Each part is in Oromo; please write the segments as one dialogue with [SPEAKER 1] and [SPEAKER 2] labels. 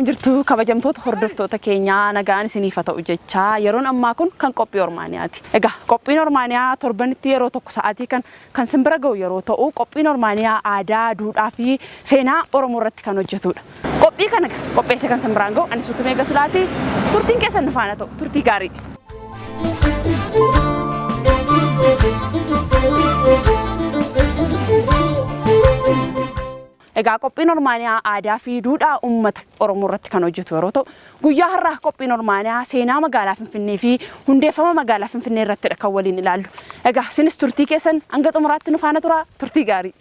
[SPEAKER 1] Akkam jirtu kabajamtoota hordoftoota keenyaa nagaan isiniif haa ta'u jechaa yeroon ammaa kun kan qophii Ormaaniyaati. Egaa qophiin Ormaaniyaa torbanitti yeroo tokko sa'aatii kan simbira ga'u yeroo ta'u qophiin Ormaaniyaa aadaa, duudhaa fi seenaa Oromoo irratti kan hojjetudha. Qophii kana qopheesse kan simbiraan ga'u ani Suutumee Gasulaati. Turtiin keessan nu faana ta'u turtii gaarii. Egaa qophiin Ormaaniyaa aadaa fi duudhaa uummata Oromoo irratti kan hojjetu yeroo ta'u guyyaa har'aa qophiin Ormaaniyaa seenaa magaalaa Finfinnee fi hundeeffama magaalaa Finfinnee irrattidha kan waliin ilaallu. Egaa isinis turtii keessan hanga xumuraatti nu faana turaa turtii gaarii.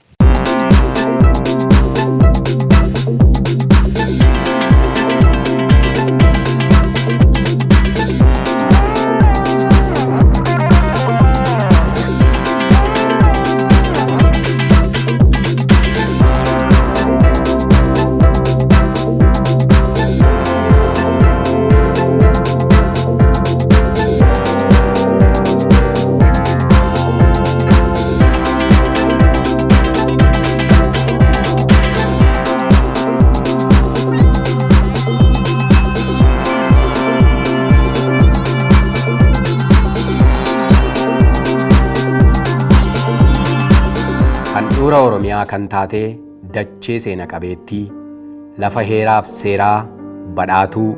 [SPEAKER 2] Handhuura Oromiyaa kan taate dachee seena qabeettii lafa heeraaf seeraa badhaatuu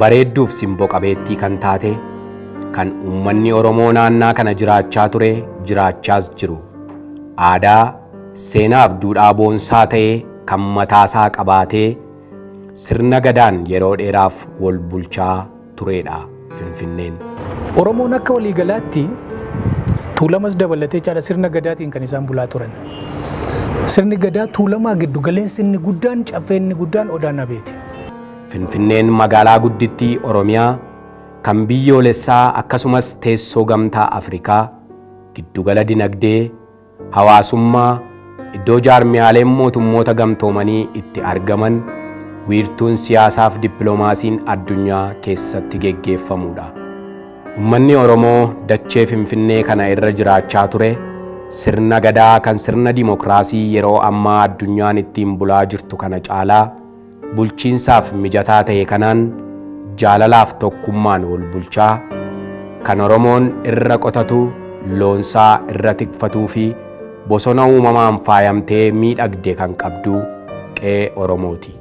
[SPEAKER 2] bareedduuf simboo qabeettii kan taate kan uummanni Oromoo naannaa kana jiraachaa ture jiraachaas jiru aadaa seenaaf duudhaa boonsaa ta'ee kan mataasaa qabaatee sirna gadaan yeroo dheeraaf wal bulchaa turedha Finfinneen.
[SPEAKER 3] Oromoon akka waliigalaatti tuulamas dabalatee caala sirna gadaatiin kan isaan bulaa turan. Sirni gadaa tuulamaa giddu galeessi inni guddaan caffee inni guddaan Odaa Nabeeti.
[SPEAKER 2] Finfinneen magaalaa guddittii Oromiyaa kan biyyoolessaa akkasumas teessoo gamtaa Afrikaa giddugala dinagdee hawaasummaa iddoo jaarmiyaaleen mootummoota gamtoomanii itti argaman wiirtuun siyaasaaf dippiloomaasiin addunyaa keessatti geggeeffamudha. Uummanni Oromoo dachee Finfinnee kana irra jiraachaa ture sirna gadaa kan sirna dimokiraasii yeroo ammaa addunyaan ittiin bulaa jirtu kana caalaa bulchiinsaaf mijataa ta'e kanaan jaalalaaf tokkummaan wal bulchaa kan Oromoon irra qotatu loonsaa irra tikfatuu fi bosona uumamaan faayamtee miidhagde kan qabdu qe'ee Oromooti.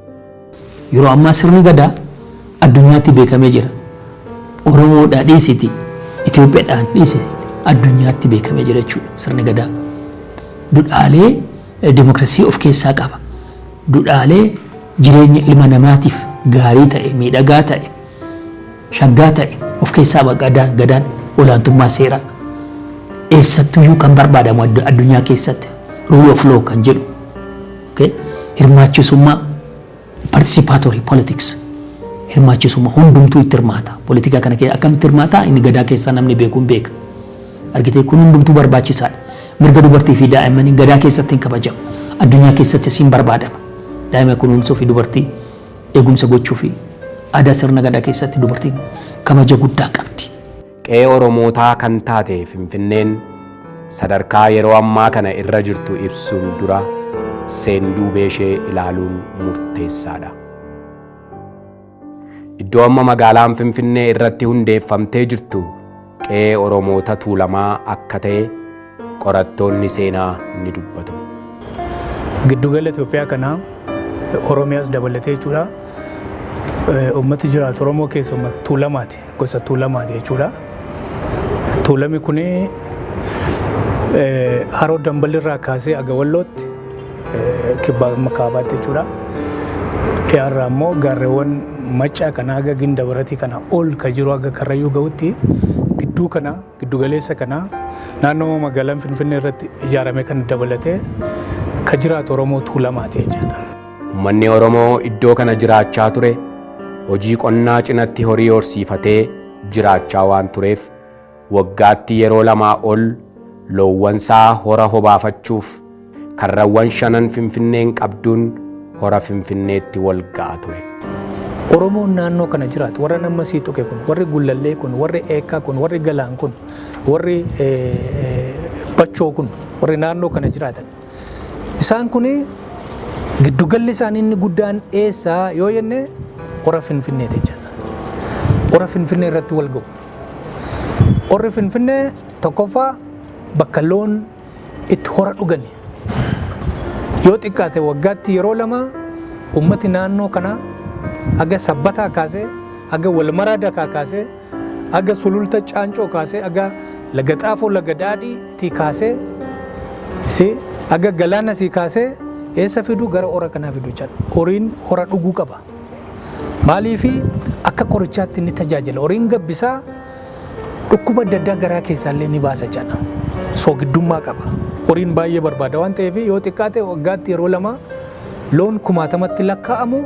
[SPEAKER 4] Yeroo ammaa sirni gadaa addunyaatti beekamee jira. Oromoodhaa dhiisiti Itoophiyaadhaan dhiisiti addunyaatti beekamee jira jechuudha sirni gadaa. Duudhaalee dimokiraasii of keessaa qaba. Duudhaalee jireenya ilma namaatiif gaarii ta'e, miidhagaa ta'e, shaggaa ta'e of keessaa gadaan olaantummaa seeraa eessattuyyuu kan barbaadamu addunyaa keessatti rule of law kan jedhu hirmaachisummaa participatory politics. Hirmaachisummaa hundumtuu itti hirmaata. Politika kana keessa akkamitti hirmaata inni gadaa keessaa namni beekuun beeka. Argitee kun hundumtuu barbaachisaadha. Mirga dubartii fi daa'immanii gadaa keessatti hin kabajamu. Addunyaa keessatti siin barbaadama. Daa'ima kunuunsuu fi dubartii eegumsa gochuu fi aadaa sirna gadaa keessatti dubartiin kabaja guddaa qabdi.
[SPEAKER 2] Qe'ee Oromootaa kan taate Finfinneen sadarkaa yeroo ammaa kana irra jirtu ibsuun dura seenduubee ishee ilaaluun murteessaadha. Iddoo amma magaalaan Finfinnee irratti hundeeffamtee jirtu qe'ee Oromoota tuulamaa akka ta'e qorattoonni seenaa ni dubbatu.
[SPEAKER 3] Giddugala Itoophiyaa kana Oromiyaas dabalatee jechuudha. Uummati jiraatu Oromoo keessa uummata tuulamaati. Gosa tuulamaati jechuudha. Tuulami kuni haroo Dambalirraa kaasee aga Wallootti kibba makaabaatti jechuudha. Dhiyaarraa immoo gaarreewwan Machaa kana aga Gindabaratii kana ol ka jiru aga Karrayyuu ga'utti gidduu kana giddugaleessa kana naannoo magaalaan Finfinnee irratti ijaarame kan dabalatee ka jiraatu Oromoo tuulamaati jechuudha.
[SPEAKER 2] Uummanni Oromoo iddoo kana jiraachaa ture hojii qonnaa cinatti horii horsiifatee jiraachaa waan tureef waggaatti yeroo lamaa ol loowwansaa hora hobaafachuuf karrawwan shanan Finfinneen qabduun hora Finfinneetti wal ga'a ture.
[SPEAKER 3] Oromoon naannoo kana jiraatu warra nama sii tuqe kun warri Gullallee kun warri Eekaa kun warri Galaan kun warri Bachoo kun warri naannoo kana jiraatan isaan kun giddugalli isaanii inni guddaan eessaa yoo jenne ora Finfinneeti jenna. Ora Finfinnee irratti wal ga'u. Orri Finfinnee tokkoffaa bakka loon itti hora dhugani. Yoo xiqqaate waggaatti yeroo lama ummati naannoo kana aga sabbataa kaasee aga walmaraada kaasee aga sululta caancoo kaasee aga laga xaafoo laga daadhii kaasee aga galaana si kaasee eessa fidu gara ora kanaa fidu jedha. Horiin hora dhuguu qaba. Maaliifi akka qorichaatti ni tajaajila. Horiin gabbisaa dhukkuba adda addaa garaa keessaallee ni baasa jedha. Soogidummaa qaba. Horiin baay'ee barbaada waan ta'eef yoo xiqqaate waggaatti yeroo lama loon 1000tti lakkaa'amu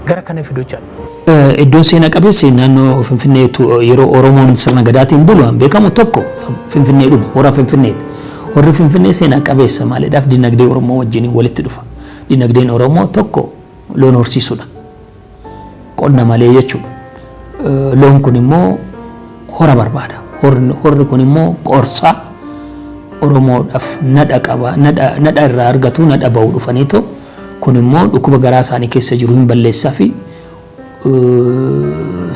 [SPEAKER 3] gara kana fidu jedha.
[SPEAKER 4] Iddoon seenaa qabeessi naannoo Finfinneetu yeroo Oromoon sirna gadaatiin bulu beekamu tokko Finfinneedhuma hora Finfinneeti. Horri Finfinnee seenaa qabeessa maaliidhaaf dinagdee Oromoo wajjin walitti dhufa. Dinagdeen Oromoo tokko loon horsiisudha. Qonna malee jechuudha. Loon kun immoo hora barbaada. Horri kun immoo qorsaa Oromoodhaaf nadha qaba. Nadha irraa argatu nadha ba'uu dhufaniitoo kun immoo dhukkuba garaa isaanii keessa jiru hin balleessaa fi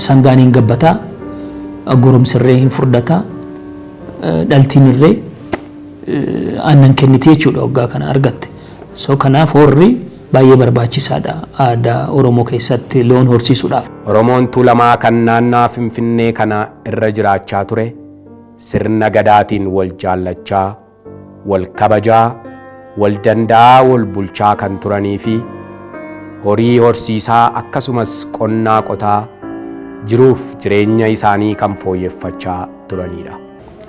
[SPEAKER 4] sangaan hin gabbataa, goromsirree hin furdataa, dhaltiin irree aannan kenniti jechuudha waggaa kana argatte. So kanaaf horri baay'ee barbaachisaadha aadaa Oromoo keessatti loon horsiisuudhaaf.
[SPEAKER 2] Oromoon Tuulamaa kan naannaa Finfinnee kana irra jiraachaa ture sirna gadaatiin wal jaallachaa, wal kabajaa, wal danda'aa, wal bulchaa kan turanii fi horii horsiisaa akkasumas qonnaa qotaa jiruuf jireenya isaanii kan fooyyeffachaa turanidha.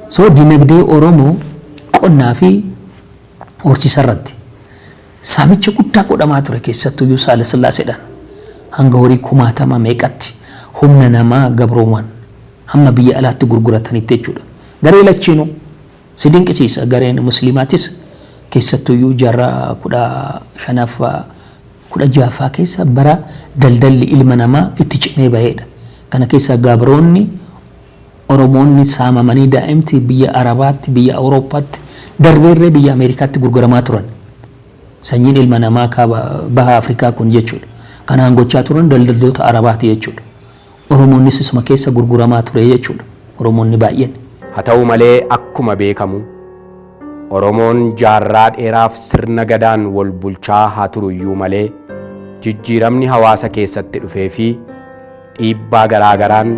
[SPEAKER 4] So dinagdee Oromoo qonnaa fi horsiisa irratti saamicha guddaa godhamaa ture keessattuu iyyuu Saala Sillaaseedhaan hanga horii 1000 meeqatti humna namaa gabrooman hamma biyya alaatti gurguratanitti jechuudha. Garee lachiinuu si dinqisiisa gareen musliimaatis keessattuu iyyuu jaarraa 16ffaa keessa bara daldalli ilma namaa itti cimee baheedha. Kana keessa gabroonni Oromoonni saamamanii daa'imti biyya Arabaatti, biyya Awurooppaatti, darbeerree biyya Ameerikaatti gurguramaa turan. Sanyiin ilma namaa kaaba baha Afrikaa kun jechuudha. Kanaan gochaa turan daldaltoota Arabaati jechuudha. Oromoonnis isuma keessa gurguramaa ture jechuudha. Oromoonni baay'een.
[SPEAKER 2] Haa ta'u malee akkuma beekamu Oromoon jaarraa dheeraaf sirna gadaan wal bulchaa haa turuyyuu malee jijjiiramni hawaasa keessatti dhufee fi dhiibbaa garaagaraan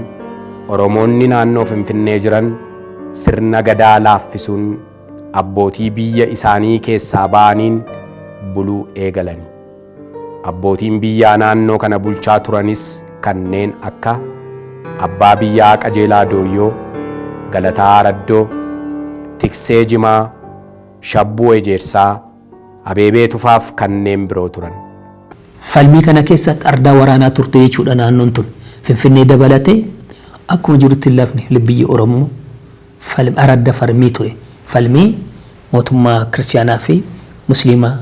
[SPEAKER 2] Oromoonni naannoo Finfinnee jiran sirna gadaa laaffisuun abbootii biyya isaanii keessaa ba'aniin buluu eegalani. Abbootiin biyyaa naannoo kana bulchaa turanis kanneen akka Abbaa Biyyaa Qajeelaa Dooyyoo, Galataa Raddoo, Tiksee Jimaa, Shabbuu Ejersaa, Abeebee Tufaaf kanneen biroo turan.
[SPEAKER 4] Falmii kana keessatti ardaa waraanaa turte jechuudha naannoon tun. Finfinnee dabalatee akkuma jirutti lafni biyyi Oromoo aradda falmii ture. Falmii mootummaa kiristaanaa fi musliimaa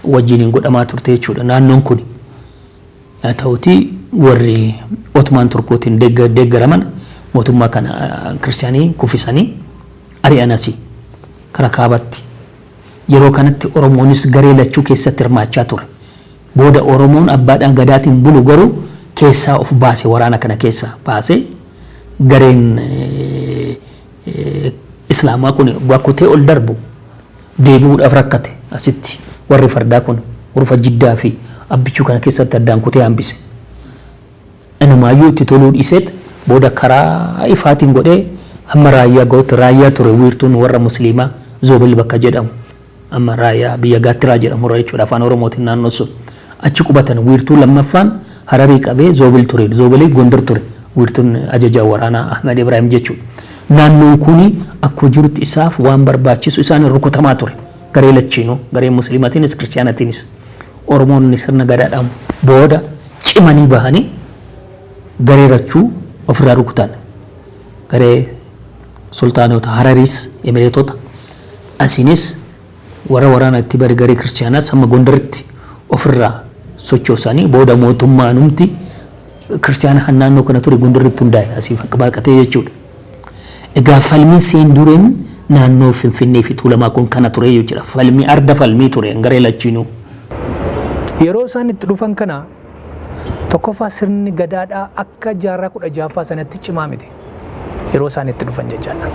[SPEAKER 4] wajjiniin godhamaa turte jechuudha naannoon kun. Haa ta'utii warri Ottomaan Turkootiin deeggaraman mootummaa kana kiristaanii kuffisanii ari'anasi karaa kaabatti. Yeroo kanatti Oromoonis garee lachuu keessatti hirmaachaa ture. Booda Oromoon abbaadhaan gadaatiin bulu garuu keessaa of baase waraana kana keessaa baase gareen Islaamaa kun bakkutee ol darbu deebi'uudhaaf rakkate asitti warri fardaa kun urfa Jiddaa fi abbichuu kana keessatti addaan kutee hambise. Inumaayyuu itti toluu dhiiseet booda karaa ifaatiin godhee hamma raayyaa ga'utti raayyaa ture wiirtuun warra musliimaa Zoobil bakka jedhamu amma raayyaa biyya Gaattiraa jedhamu irra jechuudha afaan Oromootiin naannoo sun achi qubatan wiirtuu lammaffaan Hararii qabee Zoobil ture Zoobilii Gondar ture wiirtuun ajajaa waraanaa Ahmed Ibrahim jechuudha. Naannoon kuni akkuma jirutti isaaf waan barbaachisu isaan rukutamaa ture garee lachiinuu garee musliimaatiinis kiristaanaatiinis Oromoonni sirna gadaadhaan booda cimanii bahanii garee lachuu ofirraa rukutan garee sultaanota Harariis Emireetota asiinis warra waraana itti bari garee kiristaanaas hamma Gondaritti ofirraa sochoosanii booda mootummaan humti kiristaana naannoo kana ture Gondaritti hundaa'e asiif akka baaqatee jechuudha. Egaa falmiin seen dureen naannoo Finfinnee fi Tuulamaa kun kana ture jechuudha. Falmii arda falmii ture garee lachiinuu.
[SPEAKER 3] Yeroo isaan itti dhufan kana Tokkoffaa sirni gadaadhaa akka jaarraa 16ffaa sanatti cimaa miti. Yeroo isaan itti dhufan jechaadha.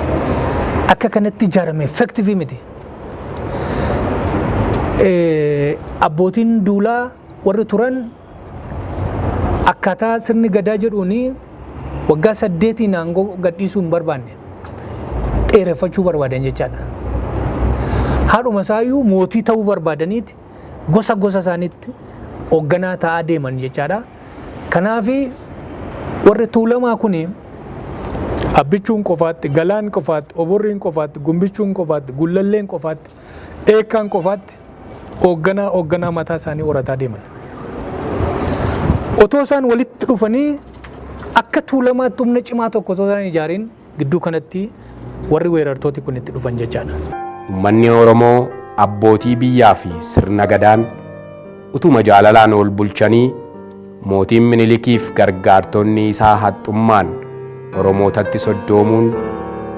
[SPEAKER 3] Akka kanatti ijaarame effektiivii miti. Abbootiin duulaa warri turan akkaataa sirni gadaa jedhuuni waggaa 8 aangoo gadhiisuu hin barbaanne dheereffachuu barbaadan jechaadha. Haadhuma isaayyuu mootii ta'uu barbaadaniiti gosa isaaniitti hoogganaa ta'aa deeman jechaadha. Kanaafi warri tuulamaa kuni abbichuun qofaatti, galaan qofaatti, oborriin qofaatti, gumbichuun qofaatti, gullalleen qofaatti, eekkaan qofaatti hoogganaa mataa isaanii horataa deeman. Otoo isaan walitti dhufanii akka tuulamaatti humna cimaa tokko osoo isaan ijaariin gidduu kanatti warri weerartooti kun itti dhufan jechaadha.
[SPEAKER 2] Uummanni Oromoo abbootii biyyaa fi sirna gadaan utuma jaalalaan ol bulchanii mootiin Minilikiif gargaartonni isaa haxxummaan Oromootatti soddoomuun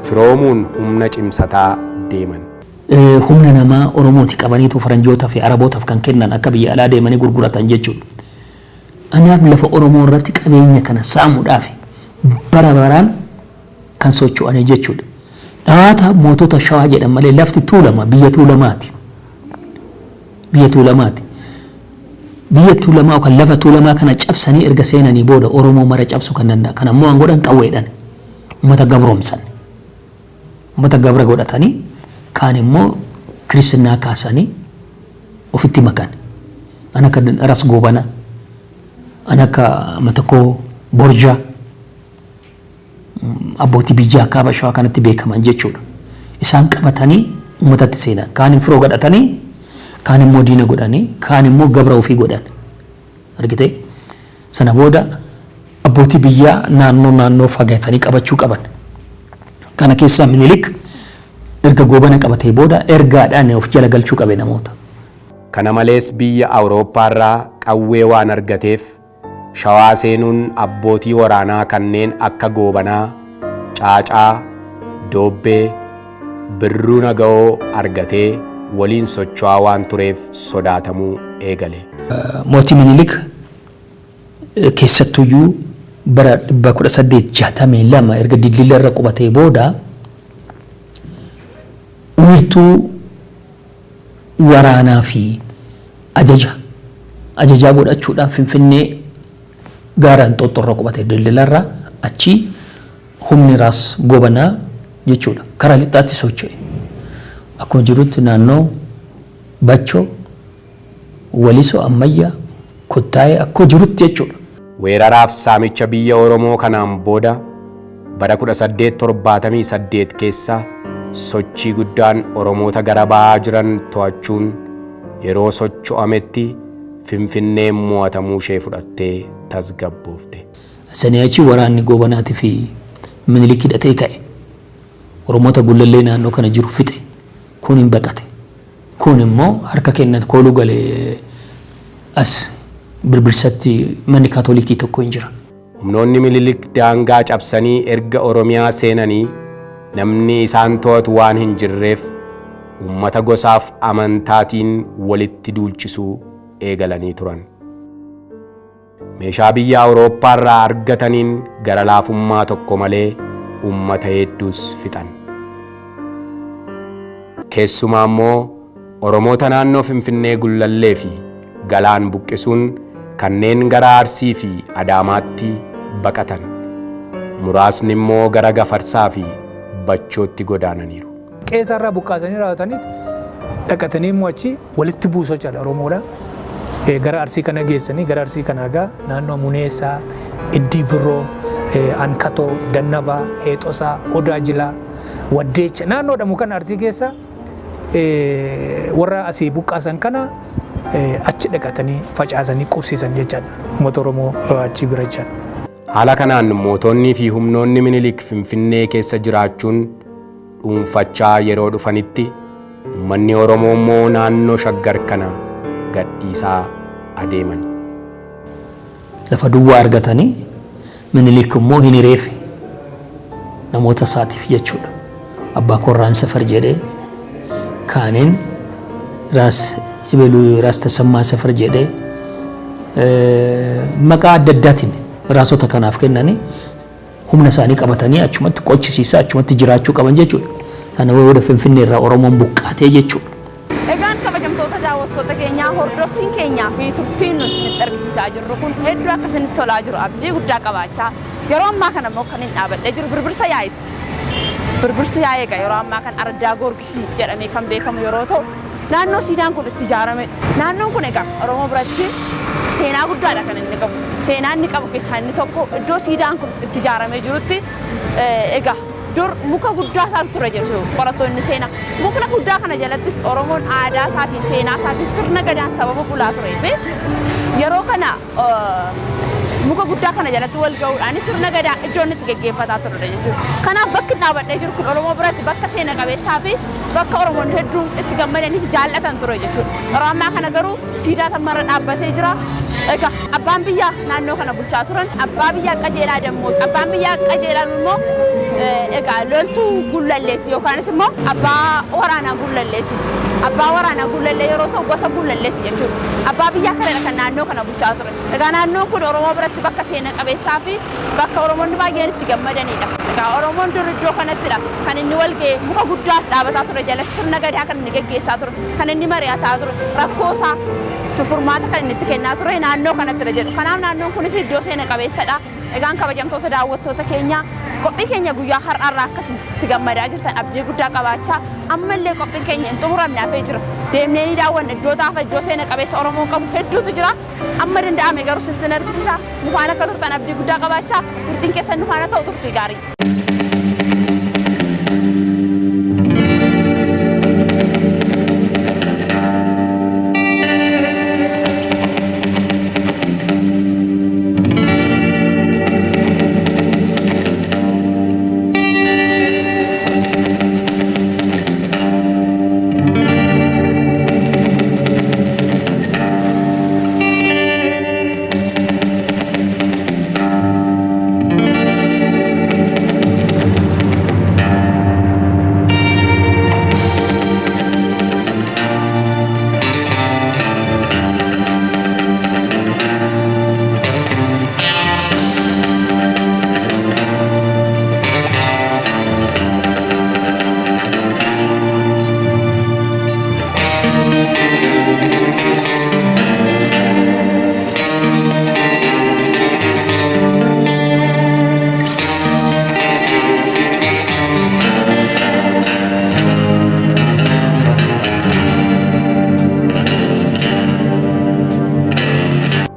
[SPEAKER 2] firoomuun humna cimsataa deeman.
[SPEAKER 4] Humna namaa Oromooti qabaniitu Faranjootaa fi Arabootaaf kan kennan akka biyya alaa deemanii gurguratan jechuudha. Anaaf lafa Oromoo irratti qabeenya kana saamuudhaaf bara baraan kan socho'anii jechuudha. Dhawaata mootota Shawaa jedhan malee lafti tuulama biyya tuulamaati. Biyya tuulamaati. Biyya tuulamaa kan lafa tuulamaa kana cabsanii erga seenanii booda Oromoo mara cabsu kan danda'a. Kan ammoo godhan qawweedhaan uummata gabroomsan. Uummata gabra godhatanii kaan immoo kiristinnaa kaasanii ofitti makan. Ana kan ras goobana. Ana ka matakoo borjaa. Abbootii biyyaa kaaba Shawaa kanatti beekaman jechuudha. Isaan qabatanii uummatatti seenan. Kaan firoo godhatanii, kaan immoo diina godhanii, kaan immoo gabra ofii godhan. Argitee? Sana booda abbootii biyyaa naannoo fagaatanii qabachuu qaban. Kana keessaa Minilik erga goobana qabatee booda ergaadhaan of jala galchuu qabe namoota.
[SPEAKER 2] Kana malees biyya Awurooppaarraa qawwee waan argateef Shawaa seenuun abbootii waraanaa kanneen akka goobanaa, caacaa, doobbee, birruu naga'oo argatee waliin socho'aa waan tureef sodaatamuu eegale.
[SPEAKER 4] Mootii Minilik keessattuyyuu bara 1862 erga Dillila irra qubatee booda wiirtuu waraanaa fi ajajaa godhachuudhaan Finfinnee gaaraan Xoxxorra qubate Dillila irraa achi humni raas gobanaa jechuudha. Karaa lixaatti socho'e. Akkuma jirutti naannoo Bachoo, Walisoo, Ammayyaa, Kottaayee akkuma jirutti jechuudha.
[SPEAKER 2] Weeraraaf saamicha biyya Oromoo kanaan booda bara 1878 keessa sochii guddaan Oromoota gara ba'aa jiran to'achuun yeroo socho'ametti Finfinneen mo'atamuu ishee fudhattee tasgabboofte.
[SPEAKER 4] Sanii achi waraanni goobanaatii fi Minilik hidhatee ka'e. Oromoota gullallee naannoo kana jiru fixe. Kun hin baqate. Kun immoo harka kennan kooluu galee as Birbirsatti manni Kaatoolikii tokko hin jira.
[SPEAKER 2] Humnoonni Minilik daangaa cabsanii erga Oromiyaa seenanii namni isaan to'atu waan hin jirreef uummata gosaaf amantaatiin walitti duulchisuu eegalanii turan. Meeshaa biyya Awurooppaarraa argataniin gara laafummaa tokko malee uummata hedduus fixan. Keessumaa immoo Oromoota naannoo Finfinnee gullallee fi galaan buqqisuun kanneen gara Arsii fi Adaamaatti baqatan. Muraasni immoo gara Gafarsaa fi Bachootti godaananiiru.
[SPEAKER 3] Qeesarraa buqqaasanii raawwataniit dhaqatanii immoo achi walitti buusoo jedha Oromoodha. Gara Arsii kana geessanii gara Arsii kanaa gaa naannoo Muneessaa, Iddii Birroo, Ankatoo, Dannabaa, Heexosaa, Odaa Jilaa, Waddeecha naannoodha mukan Arsii keessa warra asii buqqaasan kana achi dhaqatanii facaasanii qubsiisan jechaadha. Uummata Oromoo achi bira jechaadha.
[SPEAKER 2] Haala kanaan mootonnii fi humnoonni Minilik Finfinnee keessa jiraachuun dhuunfachaa yeroo dhufanitti uummanni Oromoo immoo naannoo Shaggar kana gadhiisaa adeeman.
[SPEAKER 4] Lafa duwwaa argatanii Minilik immoo hin hireef namoota isaatiif jechuudha. Abbaa Korraan Safar jedhee kaaniin raas Ibeeluu raas Tasammaa Safar jedhee maqaa adda addaatiin raasota kanaaf kennanii humna isaanii qabatanii achumatti qochisiisaa achumatti jiraachuu qaban jechuudha. Sana wayii Finfinnee irraa Oromoon buqqaatee jechuudha.
[SPEAKER 1] Egaan kabajamtoota daawwattoota keenyaa hordoffiin keenyaa fi turtiin nuti isinitti argisiisaa jirru kun hedduu akka isinitti tolaa jiru abdii guddaa qabaachaa yeroo ammaa kana immoo kan hin dhaabadhee jiru birbirsa yaa'itti. Birbirsi yaa'ee egaa yeroo ammaa kan Ardaa Goorgisii jedhamee kan beekamu yeroo ta'u naannoo siidaan kun itti ijaarame. Naannoon kun egaa Oromoo biratti seenaa guddaadha kan inni qabu. Seenaa inni qabu keessaa inni tokko iddoo siidaan kun itti ijaaramee jirutti egaa dur muka guddaa isaan ture jedhu qorattoonni seenaa. Mukna guddaa kana jalattis Oromoon aadaa isaatiin seenaa isaatiin sirna gadaan sababa bulaa turee fi yeroo kana muka guddaa kana jalatti wal ga'uudhaan sirna gadaa iddoon itti geggeeffataa ture jechuudha. Kanaaf bakki dhaabadhee jiru kun Oromoo biratti bakka seena qabeessaa fi bakka Oromoon hedduun itti gammadanii fi jaallatan ture jechuudha. Yeroo ammaa kana garuu siidaa tamarra dhaabbatee jira. Egaa abbaan biyyaa naannoo kana bulchaa turan abbaa biyyaa qajeelaa dammoo abbaan biyyaa qajeelaan immoo egaa loltuu gullalleeti yookaanis immoo abbaa waraanaa gullalleeti. Abbaa waraanaa gullallee yeroo ta'u gosa gullalleeti jechuudha. Abbaa biyyaa kanadha kan naannoo kana bulchaa turan. Egaa naannoon kun Oromoo biratti bakka seena qabeessaa fi bakka Oromoonni baay'een itti gammadanidha. Egaa Oromoon dur iddoo kanattidha kan inni wal ga'e muka guddaas dhaabataa ture jalatti sirna gadaa kan inni geggeessaa ture kan inni mari'ataa ture rakkoosaa furmaata kan inni itti kennaa ture naannoo kanattidha jedhu. Kanaaf naannoon kunis iddoo seena qabeessadha. Egaan kabajamtoota daawwattoota keenyaa qophii keenya guyyaa har'aarraa akkasitti gammadaa jirtan abdii guddaa qabaachaa ammallee qophiin keenya hin xumuramne hafee jira. Deemnee ni daawwanna iddoo taafa iddoo seena qabeessa Oromoon qabu hedduutu jira. Amma danda'ame garuu sitti argisiisa. Nufaan akka turtan abdii guddaa qabaachaa turtiin keessan nufaan ta'u turtii gaarii.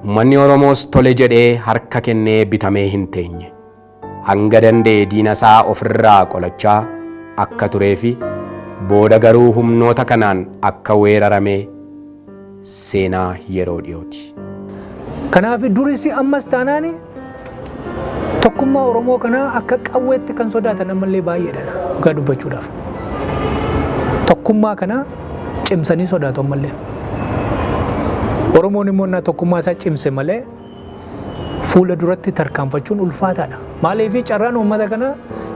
[SPEAKER 2] Uummanni Oromoos tole jedhee harka kennee bitamee hin teenye. Hanga danda'e diina isaa ofirraa qolachaa akka turee fi booda garuu humnoota kanaan akka weeraramee seenaa yeroo dhiyooti.
[SPEAKER 3] Kanaaf duris ammas taanaani tokkummaa Oromoo kanaa akka qawweetti kan sodaatan ammallee baay'eedha dhugaa dubbachuudhaaf. Tokkummaa kana cimsanii sodaatu ammallee. Oromoon immoo na tokkummaa isaa cimse malee fuula duratti tarkaanfachuun ulfaataadha. Maaliif carraan uummata kana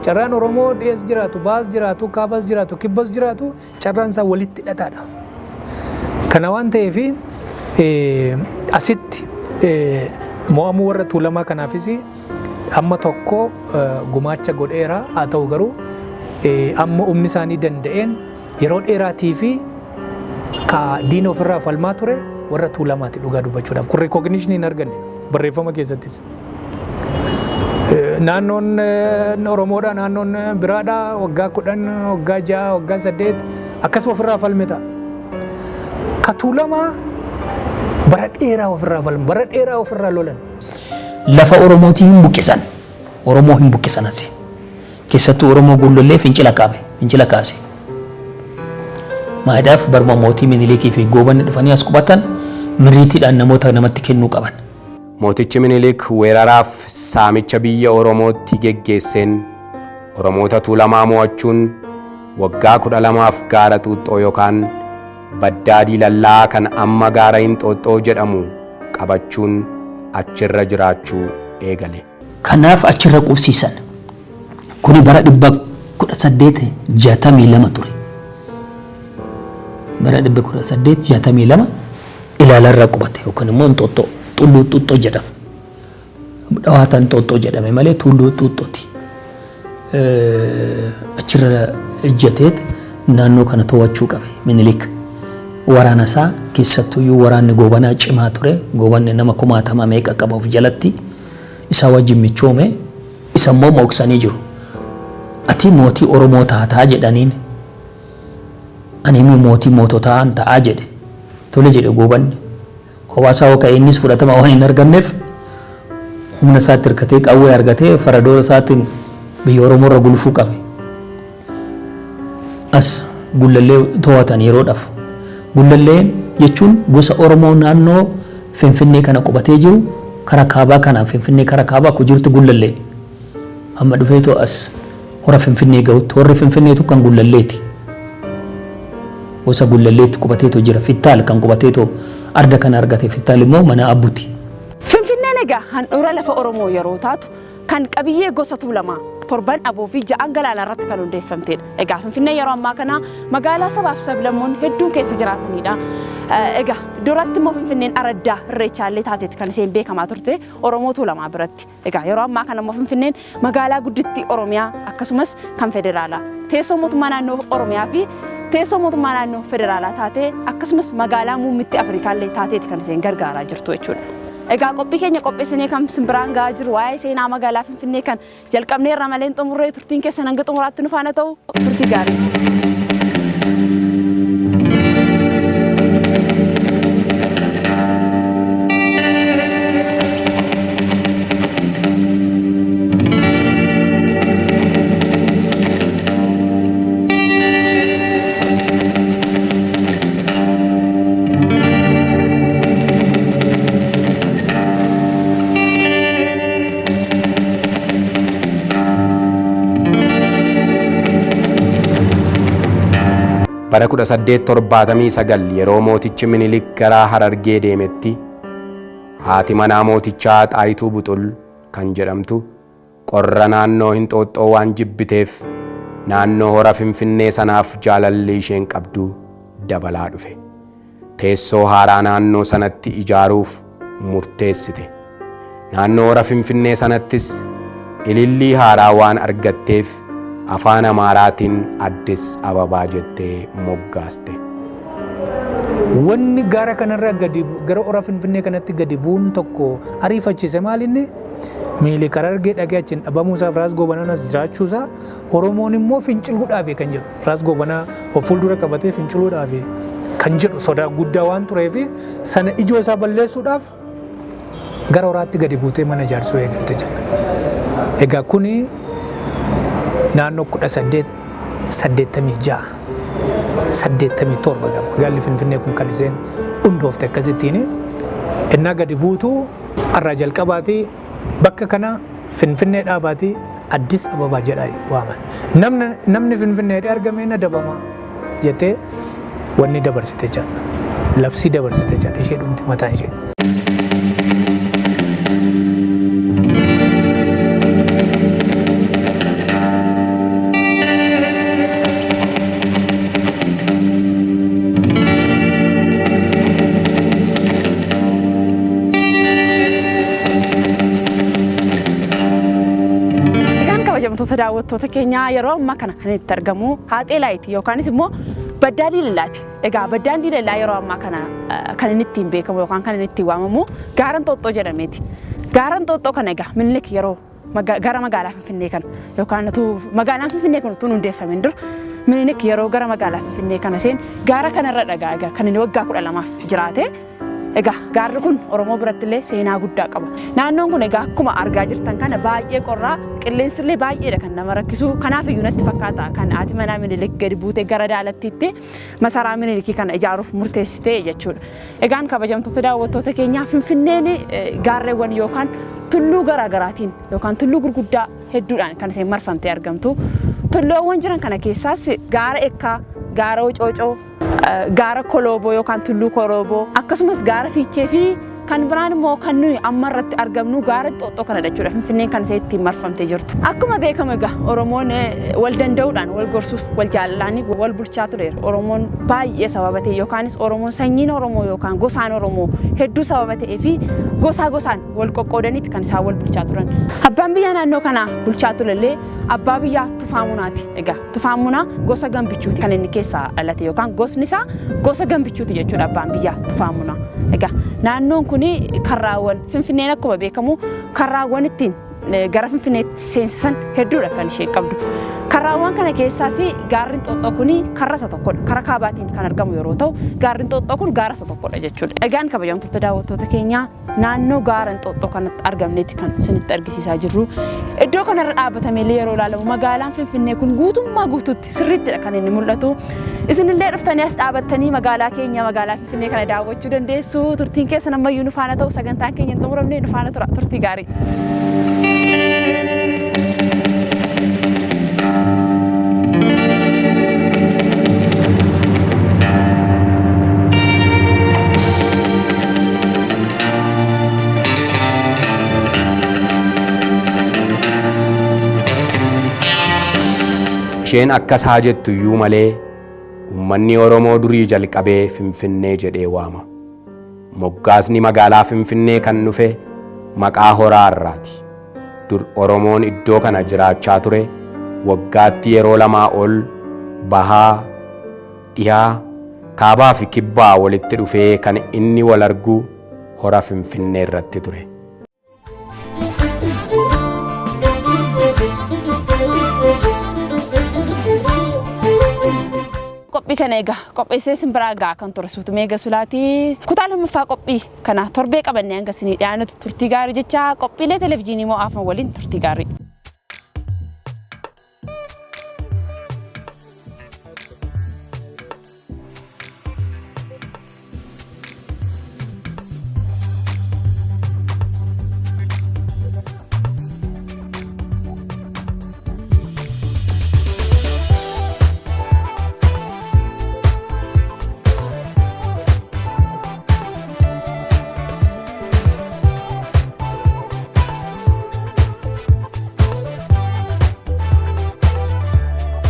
[SPEAKER 3] carraan Oromoo dhiyees jiraatu, baas jiraatu, kaabas jiraatu, kibbas jiraatu carraan isaa walitti hidhataadha. Kana waan ta'eef asitti mo'amuu warra tuulamaa kanaafis amma tokko gumaacha godheera haa ta'u garuu amma humni isaanii danda'een yeroo dheeraatii fi ka diina ofirraa falmaa ture warra tuulamaati dhugaa dubbachuudhaaf kun recognition hin arganne barreeffama keessattis. Naannoon Oromoodha naannoon biraadha waggaa 10 waggaa 6 waggaa 8 akkas ofirraa falmeta. Ka tuulamaa bara dheeraa ofirraa falmu bara dheeraa ofirraa lolan.
[SPEAKER 4] Lafa Oromootii hin buqqisan Oromoo hin buqqisan asi keessattuu Oromoo gullollee fincila kaase. Maadaaf barma mootii Minilikii fi goobanni dhufanii as qubatan miriitiidhaan namoota namatti kennuu qaban.
[SPEAKER 2] Mootichi Minilik weeraraaf saamicha biyya Oromootti geggeesseen Oromoota tuulamaa mo'achuun waggaa 12f gaara Xuuxxoo yookaan baddaa Diilallaa kan amma gaara Hinxooxxoo jedhamu qabachuun achirra jiraachuu eegale.
[SPEAKER 4] Kanaaf achirra qubsiisan. Kuni bara 1862 ture. Bara 1862 ilaalarra qubate yookaan immoo tulluu xuxxoo jedhama. Dhawaatan xoxxoo jedhame malee tulluu xuxxooti. Achirra ejjateet naannoo kana to'achuu qabe Minilik. Waraana isaa keessattuyyuu waraanni goobanaa cimaa ture. Goobanni nama 60 meeqa qaba of jalatti. Isa wajjin michoome isa immoo mooksanii jiru. Ati mootii Oromoo taataa jedhaniin. Ani immoo mootii moototaa ta'aa jedhe. Tole jedhe goobanni. Kophaa isaa innis fudhatama waan hin arganneef humna isaatti hirkatee qawwee argatee faradoora isaatiin biyya Oromoo irra gulufuu qabe. As gullallee to'atan yeroodhaaf. Gullalleen jechuun gosa Oromoo naannoo Finfinnee kana qubatee jiru karaa kaabaa kanaan Finfinnee karaa kaabaa ku jirtu gullallee. Amma dhufeetoo as hora Finfinnee ga'utti warri Finfinneetu kan gullalleeti. Gosa gullalleetti qubateetoo jira. Fittaal kan qubateetoo arda kana argate Fittaal immoo mana abbuti.
[SPEAKER 1] Finfinneen egaa handhuura lafa Oromoo yeroo taatu kan qabiyyee gosa tuulamaa torban aboo fi ja'an galaana irratti kan hundeeffamtedha. Egaa Finfinnee yeroo ammaa kana magaalaa sabaaf sablammoonni hedduun keessa jiraatanidha. Egaa duratti immoo Finfinneen araddaa irreechaallee taateeti kan isheen beekamaa turte Oromoo tuulamaa biratti. Egaa yeroo ammaa kana immoo Finfinneen magaalaa guddittii Oromiyaa akkasumas kan federaalaa. Teessoo mootummaa naannoo Oromiyaa fi teessoo mootummaa naannoo federaalaa taatee akkasumas magaalaa muummitti Afrikaallee taateeti kan isheen gargaaraa jirtu jechuudha. Egaa qophii keenya qopheessinee kan simbiraan gahaa jiru waa'ee seenaa magaalaa Finfinnee kan jalqabnee irra malee xumurree turtiin keessan hanga xumuraatti nu faana ta'u turtii gaarii.
[SPEAKER 2] Bara 1879 yeroo mootichi Minilik gara Harargee deemetti haati manaa mootichaa Xaayituu Buxul kan jedhamtu qorra naannoo Hinxooxxoo waan jibbiteef naannoo hora Finfinnee sanaaf jaalalli isheen qabdu dabalaa dhufe. Teessoo haaraa naannoo sanatti ijaaruuf murteessite. Naannoo hora Finfinnee sanattis ilillii haaraa waan argatteef afaan Amaaraatiin Addis Ababaa jettee moggaaste.
[SPEAKER 3] Wanni gaara kanarra gara hora Finfinnee kanatti gadi bu'uun tokko ariifachiise maalinni Minilik Harargee dhagee achiin dhabamuusaaf Raas Gobanaanas jiraachuusaa Oromoon immoo finciluudhaaf kan jedhu Raas Gobanaa of fuuldura qabatee finciluudhaaf kan jedhu sodaa guddaa waan tureef sana ijoo isaa balleessuudhaaf gara horaatti gadi buutee mana ijaarsuu eegalte jedha. Egaa kuni naannoo 1886 87 magaalli Finfinnee kun kan isheen hundoofte akkasittiin innaa gadi buutuu irraa jalqabaatii bakka kana Finfinnee dhaabaatii Addis Ababaa jedhaa waaman. Namni Finfinnee argame na dabama jettee wanni dabarsite jedha. Labsii dabarsite jedha ishee dhumti mataan ishee.
[SPEAKER 1] Kabajamtoota daawwattoota keenyaa yeroo ammaa kana kan itti argamu Haaxee Laayiti yookaanis immoo Baddaa Diilallaati. Egaa Baddaan Diilallaa yeroo ammaa kana kan inni ittiin beekamu yookaan kan inni ittiin waamamu gaara Hinxooxxoo jedhameeti. Gaara Hinxooxxoo kana egaa Minilik yeroo gara magaalaa Finfinnee kana yookaan magaalaan Finfinnee kun tun hundeeffamin dur Minilik yeroo gara magaalaa Finfinnee kana seen gaara kanarra dhagaa egaa kan inni waggaa 12 jiraate. Egaa gaarri kun Oromoo biratti illee seenaa guddaa qaba. Naannoon kun egaa akkuma argaa jirtan kana baay'ee qorraa qilleensi illee baay'eedha kan nama rakkisu. Kanaaf iyyuu natti fakkaata kan haati manaa Minilik gadi buutee gara daalattiitti masaraa Minilikii kana ijaaruuf murteessite jechuudha. Egaan kabajamtoota daawwattoota keenyaa Finfinneen gaarreewwan yookaan tulluu garaagaraatiin yookaan tulluu gurguddaa hedduudhaan kan isheen marfamtee argamtu. Tulluuwwan jiran kana keessaas gaara Ekkaa, gaara Wocoocoo, gaara Kolooboo yookaan tulluu Kolooboo akkasumas gaara Fiichee fi kan biraan immoo kan nuyi amma irratti argamnu gaara Xooxxoo kana jechuudha. Finfinneen kan itti marfamtee jirtu. Akkuma beekamu egaa Oromoon wal danda'uudhaan wal gorsuuf wal jaalalaanii wal bulchaa tureera. Oromoon baay'ee sababa ta'e yookaanis Oromoon sanyiin Oromoo yookaan gosaan Oromoo hedduu sababa ta'ee fi gosaan wal qoqqoodaniiti kan isaan wal bulchaa turan. Abbaan biyyaa naannoo kana bulchaa turellee abbaa biyyaa Tufaamunaati. Egaa Tufaamunaa gosa Gambichuuti kan inni keessaa dhalate yookaan gosni isaa gosa Gambichuuti jechuudha abbaan biyyaa Tufaamunaa. Egaa naannoon kun karraawwan Finfinneen akkuma beekamu karraawwan ittiin gara Finfinneetti seensisan hedduudha kan ishee qabdu. Karraawwan kana keessaas gaarri Xooxxoo kun karra isa tokkodha. Karaa kaabaatiin kan argamu yeroo ta'u gaarri Xooxxoo kun gaara isa tokkodha jechuudha. Egaan kabajamtoota daawwattoota keenyaa naannoo gaara Xooxxoo kanatti argamnetti kan isinitti argisiisaa jirru. Iddoo kanarra dhaabbatamee yeroo ilaalamu magaalaan Finfinnee kun guutummaa guutuutti sirriittidha kan inni mul'atu. Isinillee dhuftanii as dhaabbattanii magaalaa keenya magaalaa Finfinnee kana daawwachuu dandeessu. Turtiin keessan ammayyuu nu faana ta'u sagantaan keenya hin xumuramne nu faana tura. Turtii gaarii.
[SPEAKER 2] Isheen akkas haa jettu iyyuu malee uummanni Oromoo durii jalqabee Finfinnee jedhee waama. Moggaasni magaalaa Finfinnee kan dhufe maqaa horaa irraati. Dur Oromoon iddoo kana jiraachaa ture waggaatti yeroo lamaa ol bahaa, dhiyaa, kaabaa fi kibbaa walitti dhufee kan inni wal argu hora Finfinnee irratti ture.
[SPEAKER 1] Qophii kana egaa qopheessee simbiraa gaa kan ture Suutumee Gasulaati. Kutaa lammaffaa qophii kana torbee qabannee hanga isinii dhiyaannutti turtii gaarii jecha qophiilee televezyiinii moo afaan waliin turtii gaarii.